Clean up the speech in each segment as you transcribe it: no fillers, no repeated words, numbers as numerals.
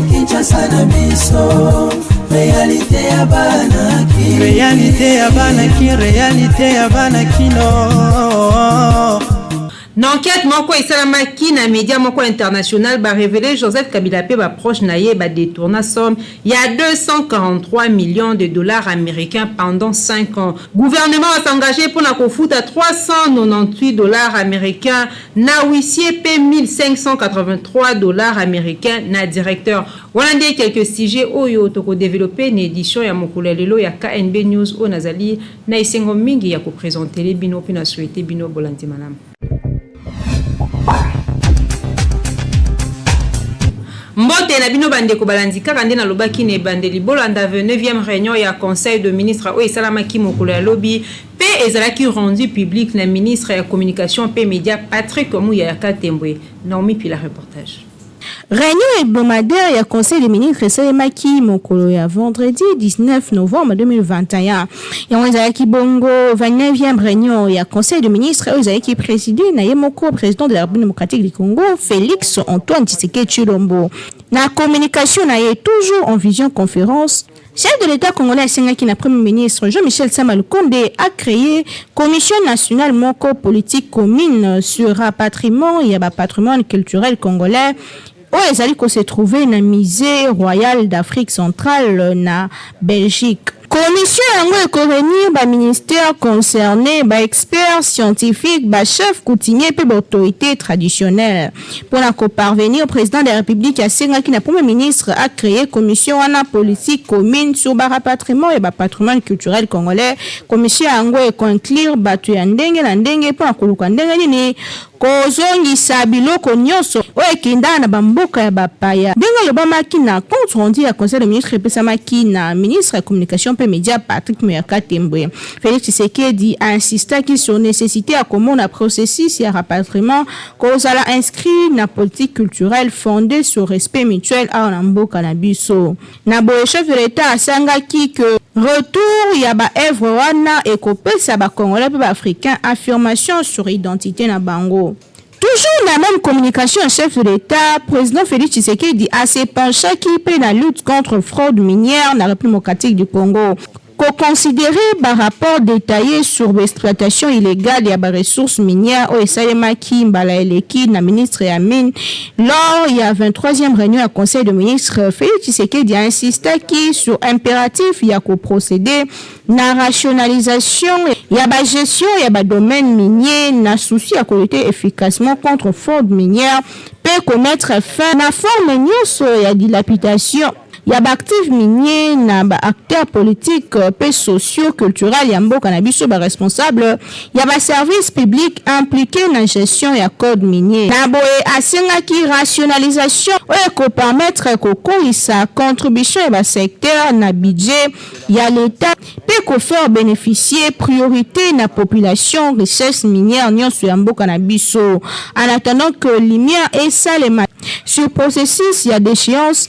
Kinshasa na biso réalité ya banaki réalité ya banakino. L'enquête moko esalamaki na média moko international ba révélé Joseph Kabila pe ba proche naye ba détourna somme il y a 243 millions de dollars américains pendant 5 ans. Gouvernement a engagé pour na kofuta 398 dollars américains na huissier pe 1583 dollars américains na directeur. Voilà quelques sujets oyo toko développer une édition ya mokolo lelo ya KNB News o nazali na isengo mingi ya ko présenter les bino pe na souhaiter bino bolandi malam. Mbote na bino bande ko balandi kaka nde na lobaki ne bande libolanda 29e réunion ya conseil de ministre o esalamaki mokolo ya lobi pe ezalaki rendu public na ministre ya communication pe média Patrick Mouya ya Katembwe. Naomi puis la reportage. Réunion hebdomadaire ya conseil des ministres esalemaki mokolo ya vendredi 19 novembre 2021. Ya ezalaki bongo 29e réunion ya conseil des ministres ezalaki présidé na yemoko président de la République démocratique du Congo Félix Antoine Tshisekedi Tshilombo. Na communication na ye toujours en vision conférence, chef de l'État congolais Sengaki na premier ministre Jean-Michel Sama Lukonde a créé commission nationale moko politique commune sur rapatriement et patrimoine culturel congolais. où ils allaient se trouver dans le musée royal d'Afrique centrale na Belgique. Commission yango ekovenir ba ministère concerné, ba experts scientifiques, ba chef coutumier pe ba autorité traditionnelle. Pour la parvenir au président de la République a sengaki na premier ministre a créé commission wana politique commune sur ba rapatriement et ba patrimoine culturel congolais. Commission yango conclure batu ya ndenge na ndenge pour akoluka ndenge nini kozongisa biloko nyonso oyo ekenda na bamboka ya bapaya. Ndenge lobamaki na compte rendu ya conseil de ministre epesamaki na ministre ya communication pe média Patrick Muyaka Tembwe. Félix Tshisekedi a insisté sur nécessité à comment un processus ya rapatriement kozala inscrit na politique culturelle fondée sur respect mutuel à mboka na biso. Na boye chef de l'État asangaki que retour ya ba œuvre wana ekopesa ba congolais pe ba africain affirmation sur identité na bango. Toujours la même communication, chef de l'État, président Félix Tshisekedi a s'est penché qui paie la lutte contre fraude minière dans la République démocratique du Congo. Considéré par rapport détaillé sur l'exploitation illégale des ressources minières au Esalemaki Mbala Eleki, la ministre Yamine, lors il y a 23e réunion à conseil de ministres, Félix Tshisekedi a insisté qui sur impératif il y a qu'au procéder na rationalisation, il y a ba gestion, il y a ba domaine minier, na souci à lutter efficacement contre fraude minière, peut commettre fin na forme nyonso ya dilapidation. Il y a actifs miniers, na acteurs politiques, pe sociaux, culturels, yambo cannabis ba responsable, il y a services publics impliqués dans la gestion et code minier. Na boye asenga ki rationalisation, ou ko permettre ko sa contribution et secteur na budget, il y a l'État peut ko faire bénéficier priorité na population richesse minière nyonso yambo cannabis. En attendant que lumière et ça les sur processus, il y a d'échéance.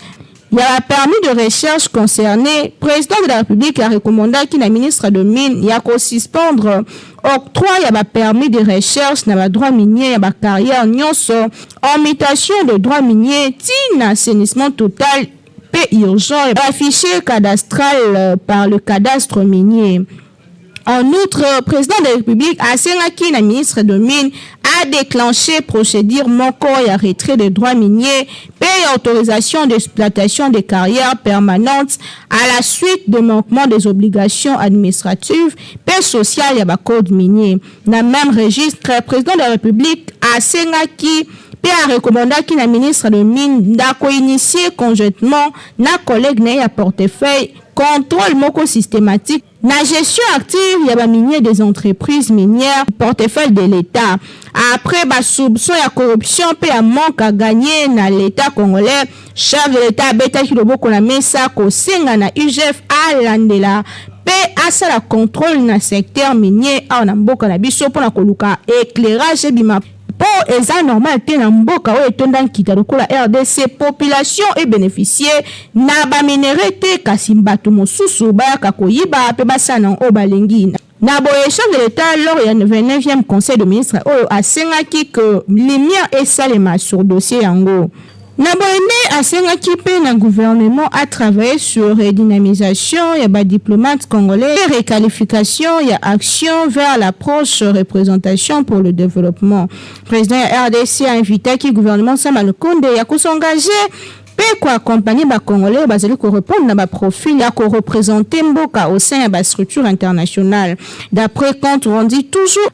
Il y a permis de recherche concerné. Président de la République a recommandé qu'il la ministre de Mines y a qu'au suspendre octroi y a permis de recherche dans le droit minier y a carrière nyonso en mutation de droit minier tin assainissement total peu urgent et affiché cadastral par le cadastre minier. En outre, le président de la République a sengaki la ministre de Mines a déclenché procédure moko et retrait des droits miniers, paye autorisation d'exploitation des carrières permanentes à la suite de manquement des obligations administratives, paye sociale et code minier. Dans le même registre, le président de la République a sengaki puis a recommandé qu'il la ministre de Mines d'ako initier conjointement na collègue n'a à portefeuille contrôle moko systématique la gestion active y a minier des entreprises minières portefeuille de l'État. Après soupçon et corruption puis à manque à gagner na l'État congolais, chef de l'État beta kiloboko na mesa ko senga na UGF à landela pe asa la contrôle na secteur minier a na mboka na biso pona koluka éclairage bima pour eza normal te na mboka o etonda nkita lokola RDC population et bénéficier na ba minéralité kasi mbatu mosusu ba ka koyiba pe basana o balengi. Na boye chef de l'État lors du 29e conseil de ministres a sengaki que lumière et salema sur dossier yango. Na boye a sengaki pe na gouvernement a travaillé sur redynamisation ya ba diplomates congolais et requalification ya action vers l'approche représentation pour le développement. Président RDC a invité ki gouvernement Sama Lukonde ya s'engager pe ko accompagner ba congolais bazali ko répondre na ba profil ya ko représenter mboka au sein de la structure internationale. D'après compte rendu toujours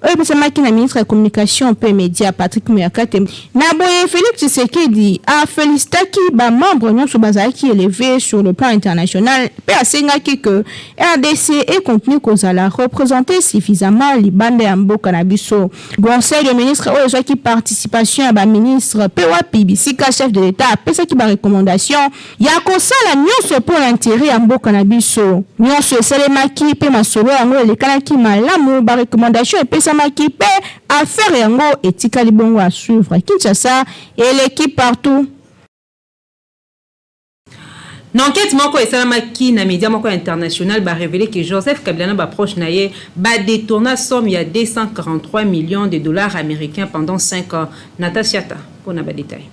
qui na ministre de la communication pe média Patrick Muyakate na boye Félix Tshisekedi a félicité ki ba membre nyonso bazali ki élevé sur le plan international pe asenga ki que RDC est contenu kozala représenter suffisamment libanda ya mboka na biso. Conseil de ministres oyo qui participation à ba ministre pe wapi bisika chef de l'État pe ça qui ba recommandation ya kosala nyonso pour l'intérêt ya mboka na biso. Nyonso esalemaki pe masolo yango elekanaki malamu ba recommandation epesamaki pe affaire yango etikali bongo à suivre. Kinshasa et l'équipe partout. L'enquête moko esalamaki na média moko international ba révélé que Joseph Kabila ba proche naye ba détourna somme ya 243 millions de dollars américains pendant 5 ans. Natasiata pour na ba détail.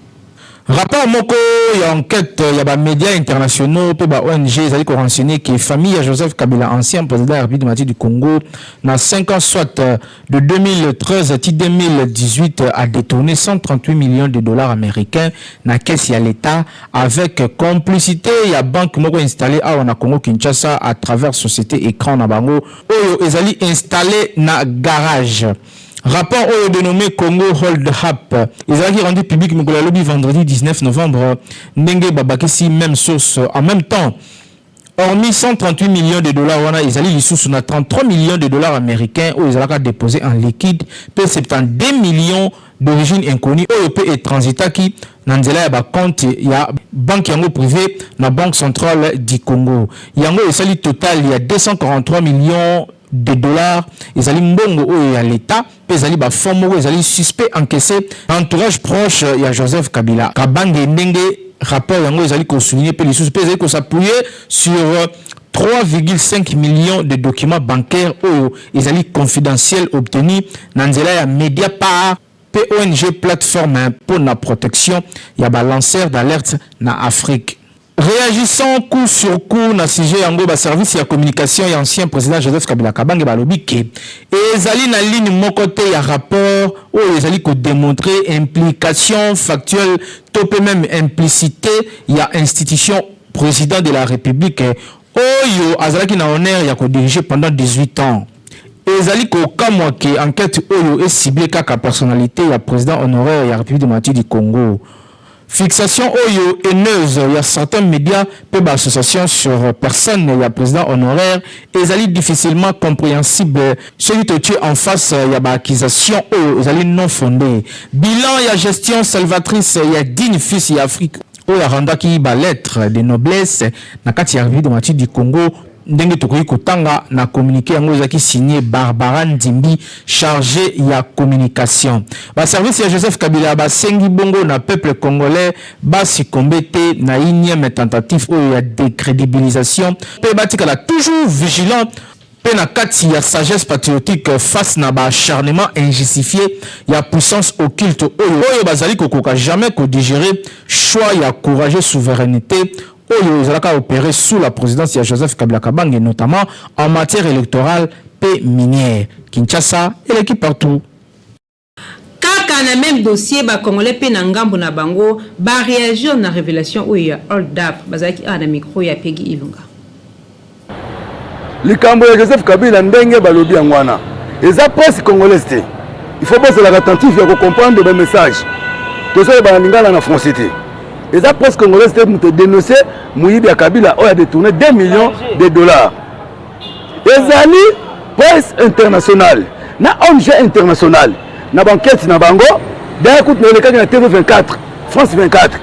Rapport moko ya enquête ya ba médias internationaux pe ba ONG ezali ko renseigner que famille ya Joseph Kabila, ancien président de la République démocratique du Congo, na 5 ans soit de 2013 à 2018 a détourné 138 millions de dollars américains na caisse ya l'État avec complicité ya banque moko installée à na Congo Kinshasa à travers société écran na bango oyo ezali installé na garage. Rapport au dénommé Congo Hold Up, ils ont rendu public le vendredi 19 novembre. Ndenge Babakisi, même source, en même temps. Hormis 138 millions de dollars, ils allaient sur 33 millions de dollars américains où ils allaient déposer en liquide, puis 72 millions d'origine inconnue, où ils peuvent transiter qui nanzela ya compte ya banque yango privée na banque centrale du Congo. Yango il total il y a 243 millions de dollars, ils allaient mbongo ou à l'État, puis ils allaient ba fonds ils allaient suspect encaissé entourage proche il y a Joseph Kabila. Kabange ndenge rapport yango ils allaient souligner puis les suspects ils allaient s'appuyer sur 3,5 millions de documents bancaires ou ils allaient confidentiels obtenus dans la Mediapart PONG plateforme pour la protection il y a ba lanceur d'alerte na Afrique. Réagissant coup sur coup na sujet yango ba service ya communication et ancien président Joseph Kabila Kabange balobi ke ezali na ligne moko te ya rapport ou ezali ko démontrer implication factuelle topé même implicité ya institution président de la République oyo azalaki na honneur ya ko diriger pendant 18 ans. Ezali ko kamwa ke enquête oyo est ciblée kaka personnalité ya président honoraire ya République démocratique du Congo. Fixation oyo haineuse, il y a certains médias peu d'associations sur personne, il y a président honoraire, et ils allaient difficilement compréhensible. Celui qui tu en face, il y a accusation oyo, ils allaient non fondée. Bilan, il y a gestion salvatrice, il y a digne fils, il y a Afrique. Oyo la randa qui ba lettre de noblesse, na kati ya République démocratique du Congo. Ndenge tokoki kotanga na communiqué yango ezaki signé Barbara Ndimbi chargé ya communication. Ba service ya Joseph Kabila ba sengi bongo na peuple congolais ba sikombete na énième tentative ou ya décrédibilisation pe batikala toujours vigilant pe na kati ya sagesse patriotique face na ba acharnement injustifié ya puissance occulte oyo bazali kokoka jamais ko digérer choix ya courageux souveraineté oyo ezalaka opéré sous la présidence de Joseph Kabila Kabange, notamment en matière électorale et minière. Kinshasa et l'équipe partout. Kaka na même dossier ba congolais pe na ngambo na bango ba réagir na révélation oyo ya hold up bazaki ana micro ya Peggy Ilunga. Likambo ya Joseph Kabila ndenge balobi ngwana. Eza presse congolaise te. Il faut pas se la attentif ya comprendre le message. Tout ça ba lingala na français. Les presse congolaises ont dénoncé Moïbi à Kabila a détourné 2 millions de dollars. Les alliés presse internationale, na ONG internationale, na banquette na bango, d'un coup de l'école de la TV 24, France 24.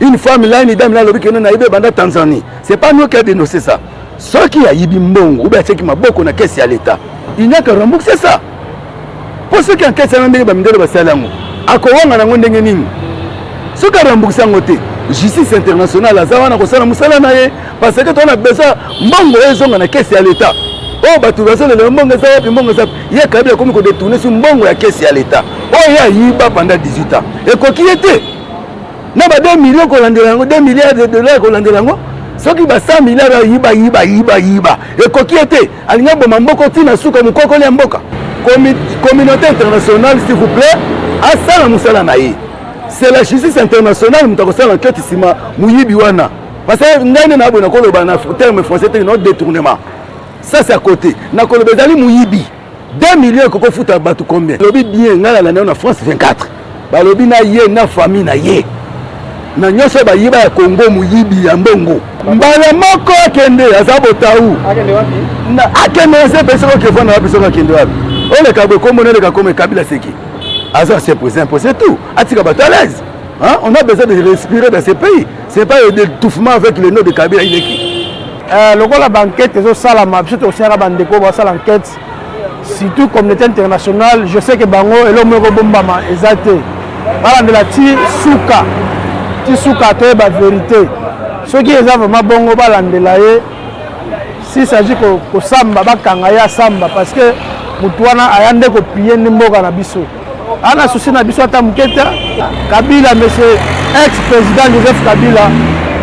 Une femme là, une dame là, le week-end na Ibe banda Tanzanie. C'est pas nous qui a dénoncé ça. Ceux qui a Ibi Mbongo, ou bien ceux qui m'a beaucoup na caisse à l'État, il n'y a que rembourser ça. Pour ceux qui ont caisse à l'État, ils ont basalango. Akowanga na ngondenge nini. Ce qui a remboursé en côté, justice internationale, parce que on a besoin de mbongo ezonga na caisse à l'État. oh bato bazolela mbongo eza wapi mbongo eza ye Kabila akomi kodetourne sur mbongo ya kesi ya l'État oyo ayiba pendant 18 ans ekoki ye te na ba 2 millions kolandela yango 2 milliards de dollars kolandela yango soki ba 100 milliards yiba ekoki ye te alinga boma mboko tina suka mukokoli ya mboka communauté internationale s'il vous plaît asala musala na ye c'est la justice internationale mutakosala enquête sima muyibi wana parce que ngane na bona koloba na terme français te no détournement ça c'est à côté na koloba ezali muyibi 2 millions koko futa batu combien lobi bien ngala la na France 24 ba lobi na ye na famille na ye na nyonso bayiba ya Congo muyibi ya mbongo mbala moko akende azabotau akende se peso ko kefana wapi so akende wapi ole kabwe kombo ne ka comme Kabila seki aza c'est présent c'est tout atika bato à l'aise hein on a besoin de respirer dans ce pays c'est pas le étouffement avec le nom de Kabila il est qui lokola banquette ezo salama biso to sera bandeko ba sala enquête surtout communauté internationale je sais que bango elo moko bombama ezate bala de la ti suka to ba vérité ce qui est vraiment bongo bala de la ye si s'agit ko samba bakanga ya samba parce que mutuana ayande ko piye mboka na biso ana souci na biso ata muketa Kabila monsieur ex-président Joseph Kabila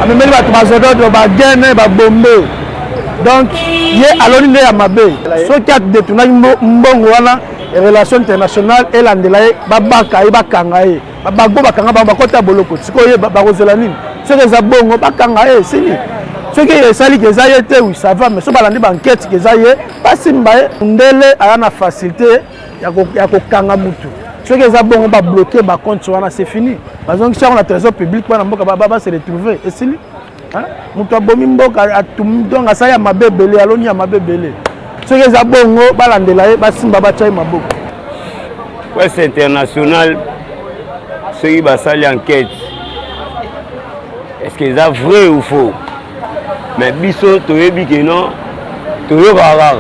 amemeli bato bazododo bagene babombe donc ye aloni nde ya mabe soki adetunaki mbongo wana relation internationale elandela ye babaka ye bakanga ye babango bakanga bango bakota boloko sikoyo ye bakozela nini soki eza bongo bakanga ye sini soki esali ke eza ye te oui ça va mais so balandi banquête ke eza ye basimba ye ndele aya na facilité ya kokanga mutu soki eza bongo babloqué bacompte wana c'est fini bazongisa yango na trésor public wana mboka base retrouver esili mutu abomi mboka atumi donc asali ya mabe ebele aloni ya mabe ebele soki eza bongo balandela ye basimba batya ye maboko presse internationale soki basali enquête est-ce que eza vrai ou faux mais biso toyebi ke non toyokaka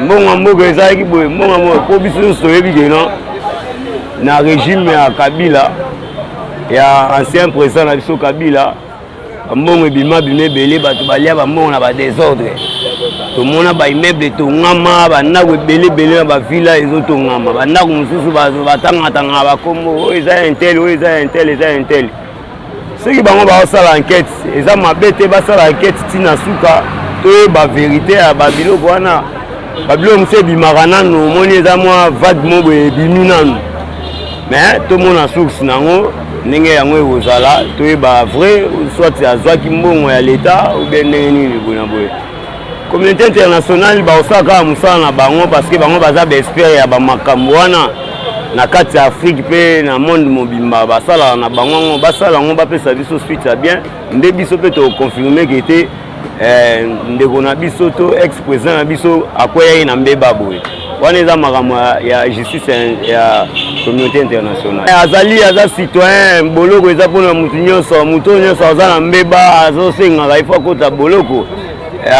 mbongo mboka ezalaki boye mbongo mboka po biso nyonso toyebi ke non na régime ya Kabila ya ancien président na biso Kabila mbongo ebima ebele bato balia bambongo na badésordre tomona baimmeuble tongama bandako ebele na bavilla ezotongama bandako mosusu batangatanga bakombo oyo eza intel oyo eza intel soki bango baosala enquête eza mabe te basala enquête ntina suka toyeba vérité ya babiloko wana babiloko mosu ebimaka nano omoni eza mwa vade moko ebimi nano mais tomona source nango ndenge yango ekozala toyeba vrai soit azwaki mbongo ya l'État ou bien ndenge nini boye na boye communauté internationale baosala kaka mosala na bango parce que bango baza baexpert ya bamakambo wana na kati ya Afrique mpe na monde mobimba basalaka na bango yango basala yango bapesa biso suite ya bien nde biso mpe toconfirme ke te ndeko na biso to ex-président na biso akweyaki na mbeba boye wana eza makambo ya justice ya communauté internationale azali aza citoyen boloko eza mpona mutu nyonso aza na mbeba azosengaka ifo akota boloko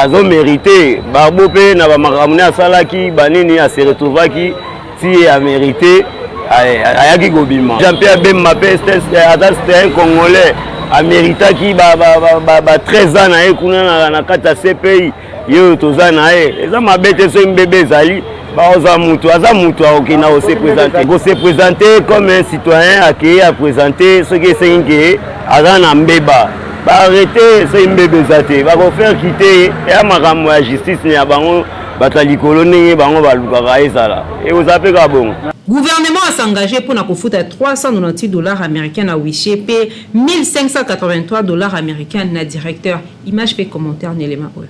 azomérite barbo mpe na bamakambo ne asalaki banini ase retrouvaki ti amérite ayaki kobima Jean-Pierre Bemba mpe aza citoyen congolais améritaki ba 13 ans na ye kuna na kati ya CPI yo toza na ye eza mabe te soki mbebe ezali baoza mutu aza mutu akokenda kose présenter comme un citoyen akei apresente soki esengi ke aza na mbeba baarrete soki mbebe eza te bakofaire kite eya makambo ya justice ya bango bato ya likolo ndenge bango balukaka ezala ekozala mpe kaka bongo. Gouvernement a s'engagé pour na kofuta $398 américains na Wiché pe $1583 américains na directeur. Image pe commentaire n'élément oyo.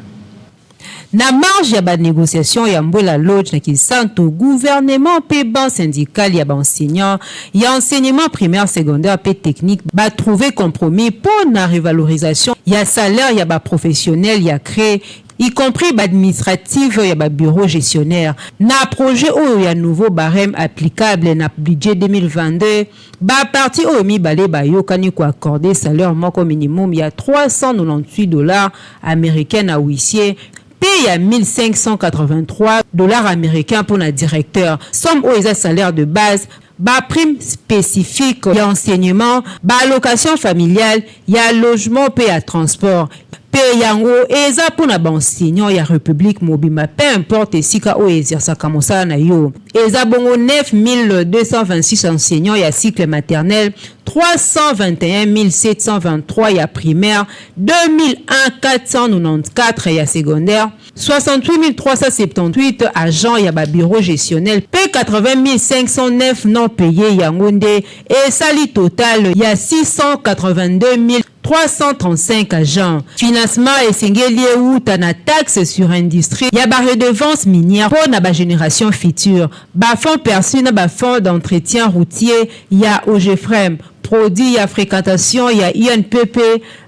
Na marge ya ba négociation ya Mbwela Lodge na Kisanto gouvernement pe ban syndical ya ba enseignant ya enseignement primaire secondaire pe technique ba trouver compromis pour na revalorisation ya salaire ya ba professionnel ya créé y compris administratif ya ba bureau gestionnaire na projet oyo ya nouveau barème applicable na budget 2022 ba parti oyo mibale ba yokani ko accorder salaire moko minimum ya $398 américains na huissier paye à $1583 américains pour la directeur somme oyo eza salaire de base ba prime spécifique ya enseignement ba allocation familiale ya logement pe ya transport pe yango eza pona enseignant ya République mobimba peu importe esika o exerçaka mosala na yo. Eza bongo 9226 enseignants ya cycle maternel, 321 723 ya primaire, 2001 494 ya secondaire, 68 378 agents ya ba bureau gestionnel, pe 80 509 non payés ya ngonde et sali total ya 682 335 agents. Financement esengeli euta na taxe sur industrie ya ba redevance minière pour na ba génération future, ba fonds perçus na ba fonds d'entretien routier ya OGFREM, produit ya fréquentation ya INPP,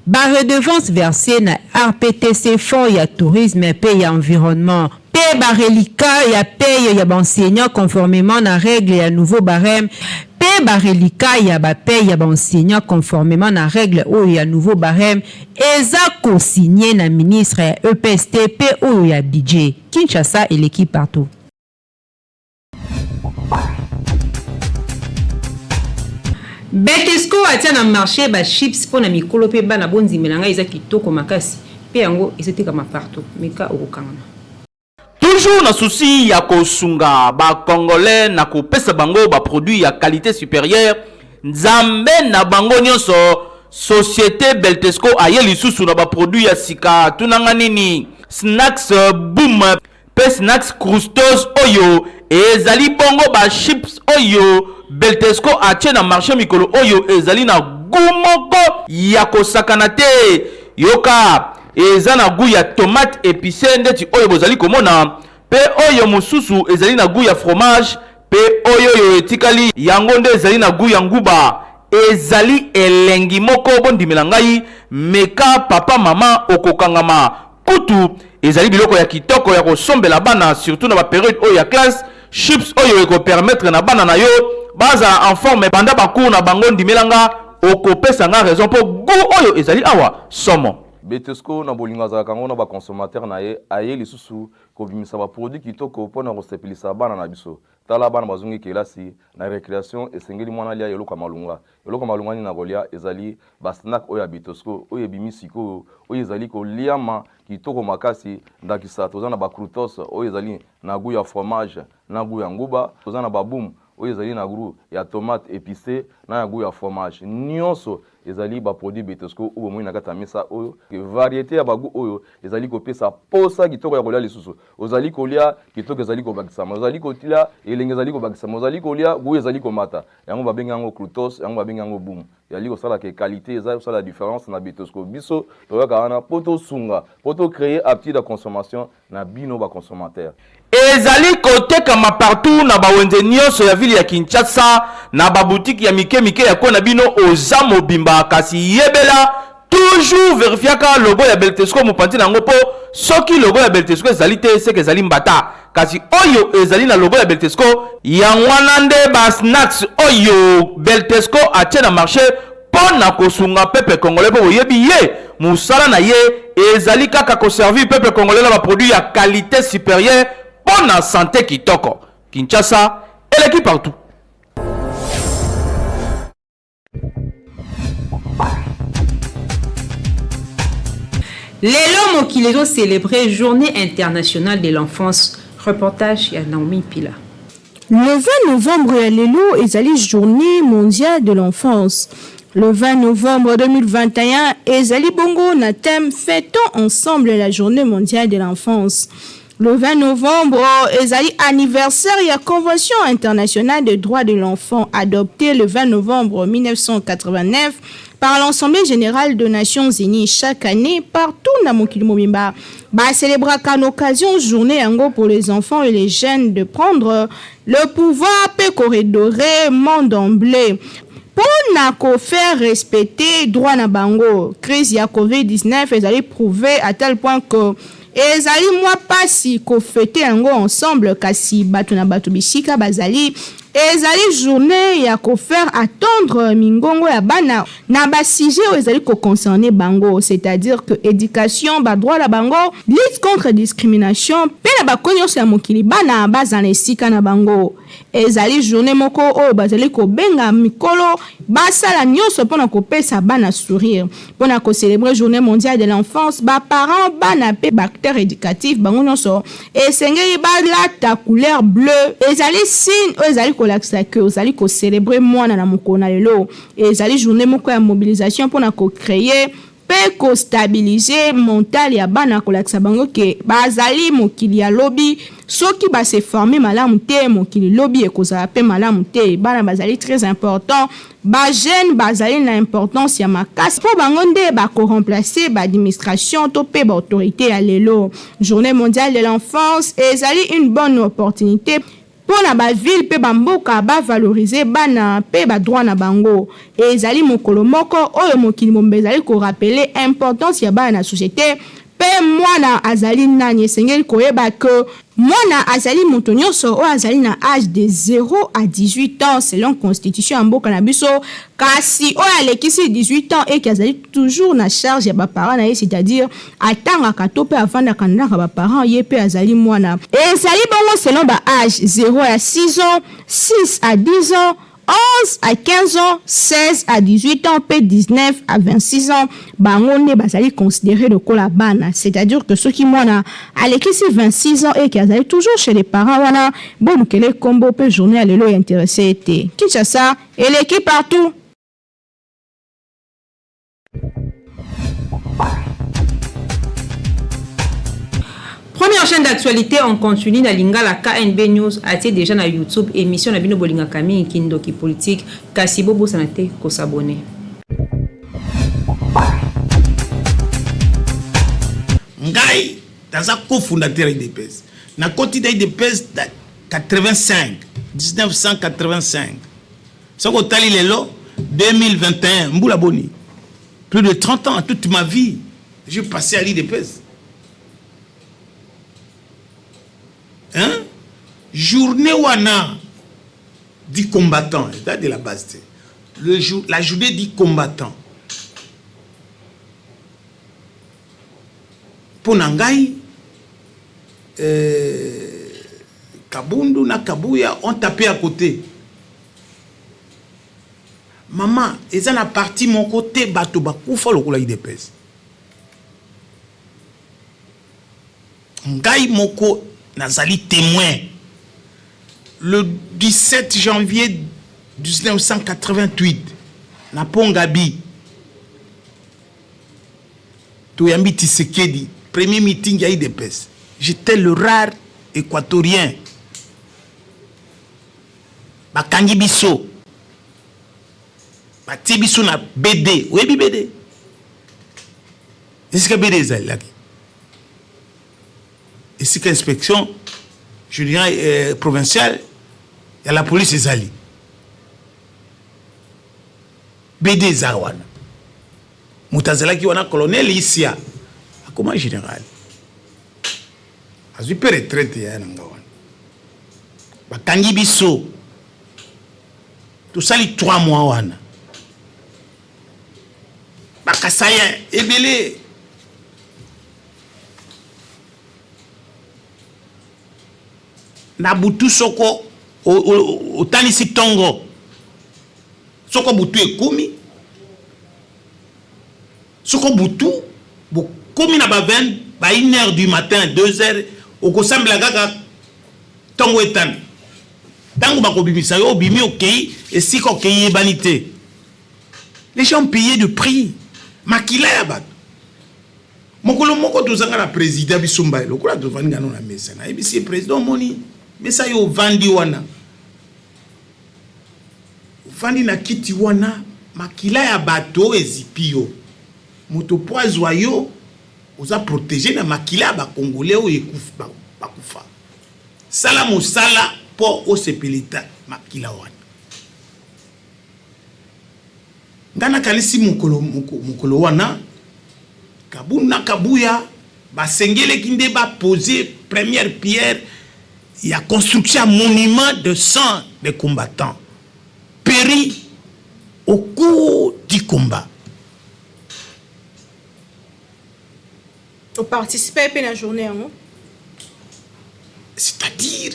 ba redevance versée na RPTC fonds ya tourisme pe ya environnement. Pe ba reliquat ya paye ya enseignant conformément na règle ya nouveau barème. Pe ba reliquat ya ba paye ya enseignant conformément na règle o ya nouveau barème eza co-signé na ministre ya EPST pe o ya budget. Kinshasa et l'équipe partout. Betesco atia na marché ba chips pona mikolo pe bana bonzi melanga eza kitoko makasi pe yango ezete kama partout meka okokanga. Toujours na souci ya kosunga ba congolais na kopesa bango ba produit ya qualité supérieure, nzambe na bango nyonso société Beltesco aye lisusu na ba produit ya sika tunanga nini snacks boom pe snacks crustos oyo ezali bongo ba chips oyo Beltesco atie na marché mikolo oyo ezali na gumoko ya kosakana te yoka eza na goût ya tomate épicée ndeti oyo bozali komona pe oyo mususu ezali na goût ya fromage pe oyo etikali yango nde ezali na goût ya nguba ezali elengi moko bondimela ngai meka papa mama okokangama kutu ezali biloko ya kitoko ya kosombela bana surtout na ba période oyo ya classe chips oyo eko permettre na bana na yo baza en forme banda ba cours na bango ndimelanga okopesa nga raison po goût oyo ezali awa somo. Betesco na bolinga za kango na ba consommateur na ye aye lisusu ko bimisa ba produit kitoko pona ko sepelisa bana na biso tala bana bazungi kelasi na récréation esengeli mwana lia yelo kamalunga ni na golia ezali ba snack oya Betesco oye bimisiko oye ezali ko liama kitoko makasi ndakisa tozana ba croutos oye ezali na goût ya fromage na goût ya nguba tozana ba boom oyo ezali na goût ya tomate épicée na goût ya fromage nyonso ezali ba produit Betesco ou moins na kata mesa oyo variété ya ba goût oyo ezali ko pesa posa kitoko ya kolia lisusu ozali kolia kitoko ezali ko bakisa ozali kotia elenge ezali ko bakisa ozali kolia goût ezali ko mata yango ba benga ngo croutos yango ba benga ngo boom yali ko sala ke qualité ezali sala différence na Betesco biso to ka na poto sunga poto créer appétit de consommation na bino ba consommateur ezali kotekama partout na bawenze nyonso ya ville ya Kinshasa na ba boutique ya mike ya kona bino oza mobimba kasi yebela toujours vérifiaka logo ya Beltesco mopanzi nango po soki logo ya Beltesco ezali te seke ezali mbata kasi oyo ezali na logo ya Beltesco yangwana nde ba snacks oyo Beltesco atie na marché pona kosunga peuple congolais po yebi ye musala na ye ezali kaka ko servir peuple congolais na ba produit ya qualité supérieure pona santé kitoko. Kinshasa et l'équipe partout. Lelo mokili ont célébré Journée internationale de l'enfance. Reportage ya Naomi Pila. Le 20 novembre, Lelo est la Journée mondiale de l'enfance. Le 20 novembre 2021, Ezali Bongo na thème Fêtons ensemble la Journée mondiale de l'enfance. Le 20 novembre, Ezali anniversaire de la Convention internationale des droits de l'enfant adoptée le 20 novembre 1989 par l'Assemblée générale des Nations Unies chaque année partout dans Mokili Mobimba. Célébrer qu'à l'occasion journée en pour les enfants et les jeunes de prendre le pouvoir peut corridorer monde en bleu. Pour faire respecter droit na bango, crise ya COVID-19 ezali prouvé à tel point que ezali moi pas si ko fêter ensemble kasi batu na batu bisika bazali ezali journée ya ko faire attendre mingongo ya bana na ba sujet ezali ko concerner bango, c'est-à-dire que éducation, ba droit la bango, lutte contre discrimination, pe na ba konyoso ya mokili bana bazana esika na bango. Ezali journée moko o bazali ko benga mikolo basala nyonso pona ko pesa bana sourire, pona ko célébrer journée mondiale de l'enfance, ba parents bana pe acteurs éducatifs bango nyonso esengeli balata couleur bleu, ezali signe ezali ko lakisa que ezali ko célébrer mwana na mokolo na lelo, ezali journée moko ya mobilisation pona ko créer pe ko stabiliser mental ya bana ko lakisa bango ke bazali mokili ya lobby, soki ba se former malamu te mokili lobby ekozala pe malamu te, bana bazali très important, ba jeune bazali na importance ya makasi po bango nde ba ko remplacer ba administration to pe ba autorité ya lelo. Journée mondiale de l'enfance ezali une bonne opportunité pour na ba ville pe bamboka ba valoriser bana pe ba droit na bango. Ezali mokolo moko oyo mokili mombe ezali ko rappeler importance ya bana na société pe mwana azali nani, esengeli koyeba que mwana azali moto nyonso oyo azali na âge de 0 à 18 ans selon constitution ya mboka na biso, kasi oyo alekisi 18 ans et azali toujours na charge ya baparents na ye, c'est-à-dire atangaka to pe avandaka ndaka baparents ye pe azali mwana. Ezali bongo selon ba âge 0 à 6 ans, 6 à 10 ans, 11 à 15 ans, 16 à 18 ans, puis 19 à 26 ans, bangonde bazali considéré le kola bana, c'est-à-dire que ceux qui mona alekisi 26 ans et qui azali toujours chez les parents wana, bon que les combo pe journée à lelo intéressé était. Kinshasa et l'équipe partout. Première chaîne d'actualité, on continue dans Lingala KNB News, a été déjà dans YouTube, émission na bino bolinga kami kindoki politique, kasi bobo sanate ko s'abonner. Ngai, taza cofondateur IDPS. Na koti da IDPS 85, 1985. Soko tali lelo 2021, mboula boni. Plus de 30 ans, toute ma vie, j'ai passé à l'IDPS. Hein? Journée wana dit combattant, c'est de la base. La journée dit combattant. Pour Nangai, Kabundu na Kabuya ont tapé à côté. Maman, ils ont la partie mon côté bateau bakoufa le koula IDPS. Ngai moko nazali témoin. Le 17 janvier 1988, na Pongabi, Toyambi Tshisekedi, premier meeting à IDPS. J'étais le rare équatorien. Bakangi biso. Bati biso na BD. Oui, BD. Est-ce que BD est là? Ici qu'inspection, je dirais provinciale, il y a la police et Zali. BD Zawana. Moutazala qui wana colonel ici à comment général. Azu peut retraite ya nangawana. Bakangi biso. Tout ça les 3 mois wana. Bakasaya ebele. Na butu soko otanisi tongo soko butu ekumi soko butu komi na ba 20 ba 1h du matin 2h okosambela kaka tongo etan tango bakobimisa yo bimi okei esika okei ebanité. Les gens payaient de prix makila ya bato mokolo moko tozanga na président bisumba lokola tovanga na mesa na ebisi président moni mesa yo vandi wana vandi na kiti wana makila ya bato ezipio moto poazwa yo oza protéger na makila ba congolais o ekufa bakufa sala mosala po o sepelita makila wana ngana kanisi mokolo wana Kabuna Kabuya basengele kinde ba poser première pierre il y a construction monument de sang des combattants péris au cours du combat. Vous participez à la journée, hein? C'est-à-dire,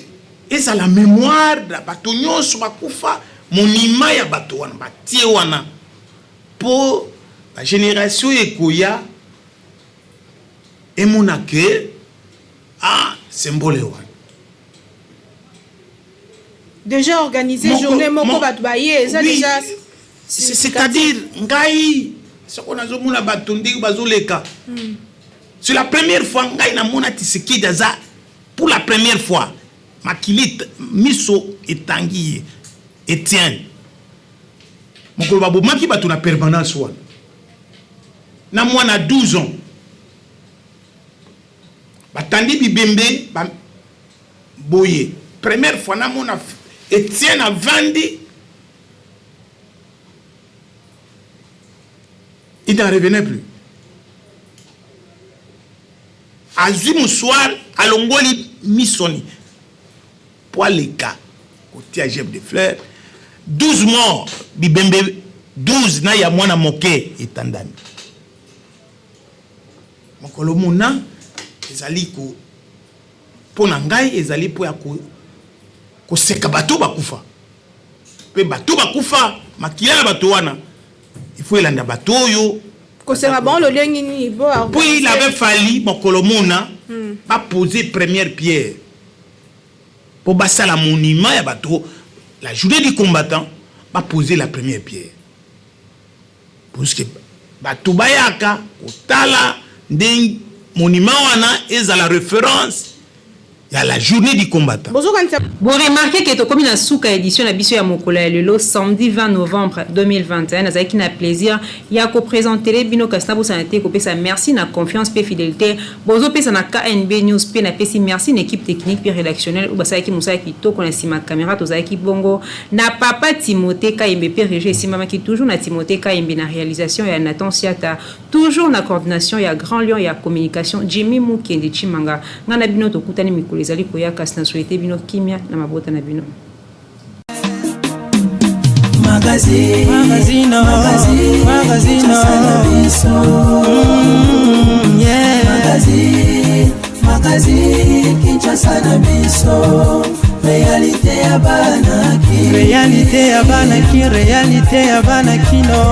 et ça la mémoire de la bataillon sur la koufa, monument ya bataouana, batiewana, pour la génération ekoya, et mon accueil, symbole wana. Déjà organisé journée moko batbaye, ça déjà. C'est-à-dire, ngai, ce qu'on a zomuna batondi bazoleka. C'est la première fois ngai na mona Tshisekedi daza. Pour la première fois, Makili Miso Etanguy Etienne. Mon collègue Maki Batou na permanence. Na moi na 12 ans. Batandi Bibembe Boye. Première fois na mona Etienne a vendu. Il n'en revenait plus. Azim soir à Longoli Missoni pour les cas côté à Jeb de Fleurs 12 morts Bibembe 12 na ya mwana moke etandami mokolo mona ezali ko pona ngai ezali po ya ko seka bato bakufa pe bato bakufa makila bato wana il faut elanda bato yo. Puis il avait fallu mon colomona pas poser première pierre pour passer la monument ya bateau la journée du combattant pas poser la première pierre parce que bateau bayaka otala ndeng monument wana est à la référence il y a la journée du combattant. Vous remarquez que comme une souka édition la biso ya mokolo ya lelo samedi 20 novembre 2021 nazaki na plaisir ya ko présenter les bino kasna bo santé ko pesa merci na confiance pe fidélité bozo pesa na KNB News pe na pesi merci na équipe technique pe rédactionnelle ou basaki musa ki toko na sima caméra tozaki bongo na papa Timothée Kayembe pe régie simama ki toujours na Timothée Kayembe na réalisation ya Nathan Siata toujours na coordination ya Grand Lion ya communication Jimmy Mukende Chimanga ngana bino to kutani mikolo ezali koyaka na souhaiter bino kimia na mabota na bino. Magazine Kinshasa na biso réalité ya bana ki réalité ya bana kino